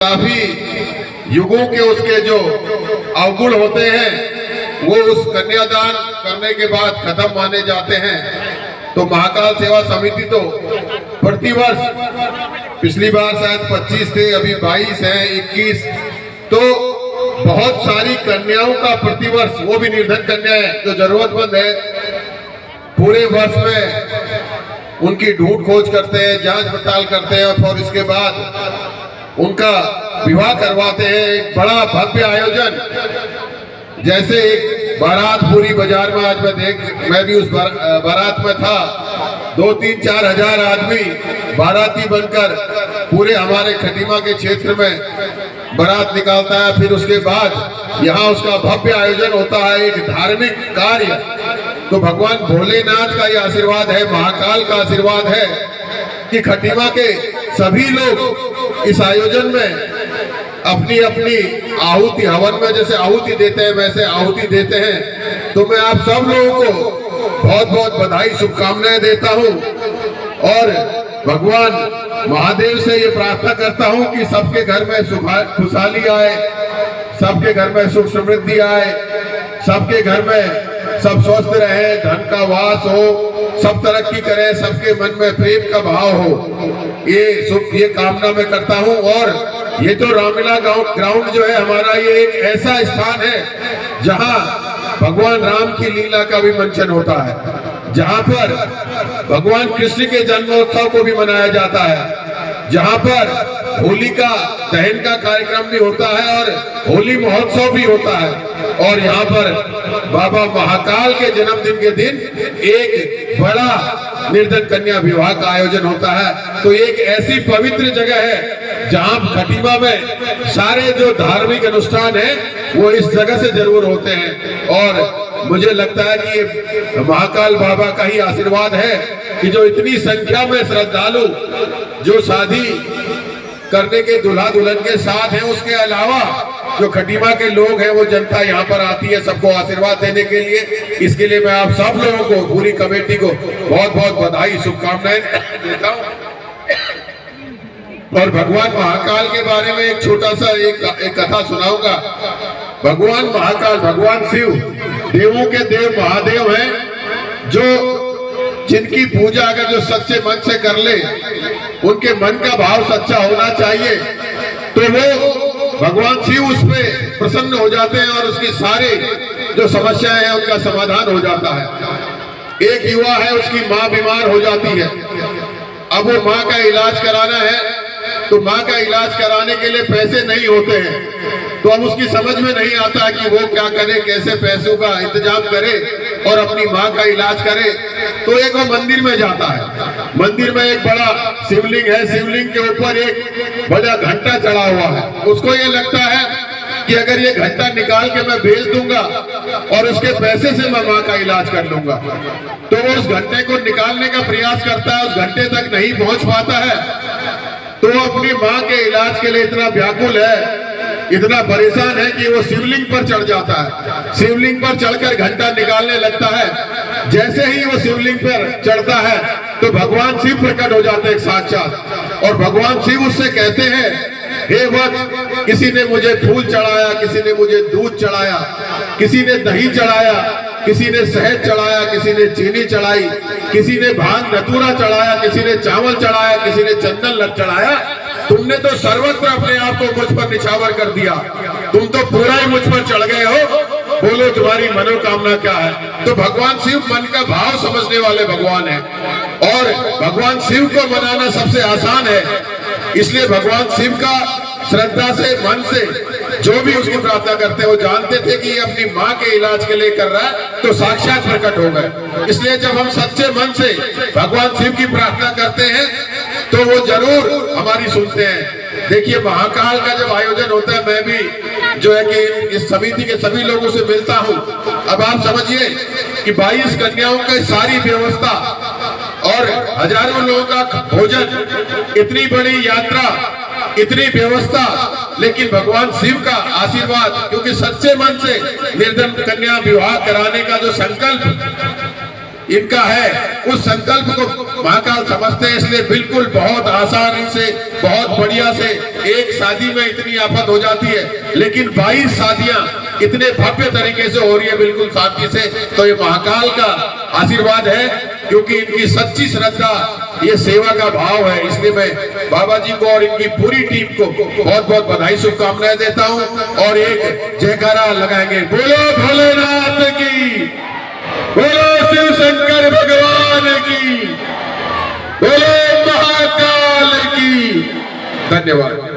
काफी युगों के उसके जो अवगुण होते हैं वो उस कन्यादान करने के बाद खत्म माने जाते हैं। तो महाकाल सेवा समिति तो प्रतिवर्ष, पिछली बार शायद 25 थे, अभी 22 है, 21, तो बहुत सारी कन्याओं का प्रतिवर्ष, वो भी निर्धन कन्याएं जो जरूरतमंद है, पूरे वर्ष में उनकी ढूंढ खोज करते हैं, जांच पड़ताल करते हैं और इसके बाद उनका विवाह करवाते हैं। एक बड़ा भव्य आयोजन, जैसे एक बारात पूरी बाजार में, आज मैं भी उस बारात में था, 2-3-4 हजार आदमी बाराती बनकर पूरे हमारे खटीमा के क्षेत्र में बारात निकालता है। फिर उसके बाद यहाँ उसका भव्य आयोजन होता है, एक धार्मिक कार्य। तो भगवान भोलेनाथ का ये आशीर्वाद है, महाकाल का आशीर्वाद है कि खटीमा के सभी लोग इस आयोजन में अपनी अपनी आहुति, हवन में जैसे आहुति देते हैं वैसे आहुति देते हैं। तो मैं आप सब लोगों को बहुत बहुत बधाई, शुभकामनाएं देता हूं और भगवान महादेव से ये प्रार्थना करता हूं कि सबके घर में खुशहाली आए, सबके घर में सुख समृद्धि आए, सबके घर में सब स्वस्थ रहे, धन का वास हो, सब तरक्की करें, सबके मन में प्रेम का भाव हो, ये कामना मैं करता हूं। और ये तो रामलीला ग्राउंड जो है हमारा, ये एक ऐसा स्थान है जहां भगवान राम की लीला का भी मंचन होता है, जहां पर भगवान कृष्ण के जन्मोत्सव को भी मनाया जाता है, जहां पर होलिका दहन का कार्यक्रम भी होता है और होली महोत्सव भी होता है। और यहाँ पर बाबा महाकाल के जन्मदिन के दिन एक बड़ा निर्धन कन्या विवाह का आयोजन होता है। तो एक ऐसी पवित्र जगह है जहाँ खटीमा में सारे जो धार्मिक अनुष्ठान है वो इस जगह से जरूर होते हैं। और मुझे लगता है कि ये महाकाल बाबा का ही आशीर्वाद है कि जो इतनी संख्या में श्रद्धालु जो शादी करने के दूल्हा दुल्हन के साथ हैं, उसके अलावा जो खटीमा के लोग हैं, वो जनता यहाँ पर आती है सबको आशीर्वाद देने के लिए। इसके लिए मैं आप सब लोगों को, पूरी कमेटी को बहुत बहुत बधाई, शुभकामनाएं देता हूँ। और भगवान महाकाल के बारे में एक छोटा सा एक कथा सुनाऊंगा। भगवान महाकाल, भगवान शिव देवों के देव महादेव हैं, जो जिनकी पूजा अगर जो सच्चे मन से कर ले, उनके मन का भाव सच्चा होना चाहिए, तो वो भगवान शिव उस पे प्रसन्न हो जाते हैं और उसकी सारी जो समस्याएं हैं उनका समाधान हो जाता है। एक युवा है, उसकी माँ बीमार हो जाती है, अब वो माँ का इलाज कराना है, तो माँ का इलाज कराने के लिए पैसे नहीं होते हैं, तो अब उसकी समझ में नहीं आता कि वो क्या करे, कैसे पैसों का इंतजाम करे और अपनी माँ का इलाज करे। तो एक वो मंदिर में जाता है, मंदिर में एक बड़ा शिवलिंग है, शिवलिंग के ऊपर एक बड़ा घंटा चढ़ा हुआ है। उसको ये लगता है कि अगर ये घंटा निकाल के मैं बेच दूंगा और उसके पैसे से मैं माँ का इलाज कर लूंगा। तो वो उस घंटे को निकालने का प्रयास करता है, उस घंटे तक नहीं पहुंच पाता है, तो वो अपनी माँ के इलाज के लिए इतना व्याकुल है, इतना परेशान है कि वो शिवलिंग पर चढ़ जाता है। शिवलिंग पर चढ़कर घंटा निकालने लगता है। जैसे ही वो शिवलिंग पर चढ़ता है तो भगवान शिव प्रकट हो जाते हैं साक्षात, और भगवान शिव उससे कहते हैं, हे वत्स, किसी ने मुझे फूल चढ़ाया, किसी ने मुझे दूध चढ़ाया, किसी ने दही चढ़ाया, किसी ने शहद चढ़ाया, किसी ने चीनी चढ़ाई, किसी ने भांग धतूरा चढ़ाया, किसी ने चावल चढ़ाया, किसी ने चंदन चढ़ाया। तुमने तो सर्वत्र अपने आप को मुझ पर निछावर कर दिया, तुम तो पूरा ही मुझ पर चढ़ गए हो, बोलो तुम्हारी मनोकामना क्या है। तो भगवान शिव मन का भाव समझने वाले भगवान है, और भगवान शिव को मनाना सबसे आसान है। इसलिए भगवान शिव का श्रद्धा से, मन से जो भी उसकी प्रार्थना करते हैं, वो जानते थे कि ये अपनी माँ के इलाज के लिए कर रहा है, तो साक्षात प्रकट हो गए। इसलिए जब हम सच्चे मन से भगवान शिव की प्रार्थना करते हैं तो वो जरूर हमारी सुनते हैं। देखिए, महाकाल का जब आयोजन होता है, मैं भी जो है कि इस समिति के सभी लोगों से मिलता हूँ। अब आप समझिए कि 22 कन्याओं की सारी व्यवस्था और हजारों लोगों का भोजन, इतनी बड़ी यात्रा, इतनी व्यवस्था, लेकिन भगवान शिव का आशीर्वाद, क्योंकि सच्चे मन से निर्धन कन्या विवाह कराने का जो संकल्प इनका है, उस संकल्प को महाकाल समझते हैं, इसलिए बिल्कुल बहुत आसानी से, बहुत बढ़िया से एक शादी में इतनी आफत हो जाती है, लेकिन 22 शादियां इतने भव्य तरीके से हो रही है बिल्कुल शांति से। तो ये महाकाल का आशीर्वाद है, क्योंकि इनकी सच्ची श्रद्धा, ये सेवा का भाव है। इसलिए मैं बाबा जी को और इनकी पूरी टीम को बहुत बहुत बधाई शुभकामनाएं देता हूं और एक जयकारा लगाएंगे। बोलो भोलेनाथ की, बोलो शिव शंकर भगवान की, बोलो महाकाल की। धन्यवाद।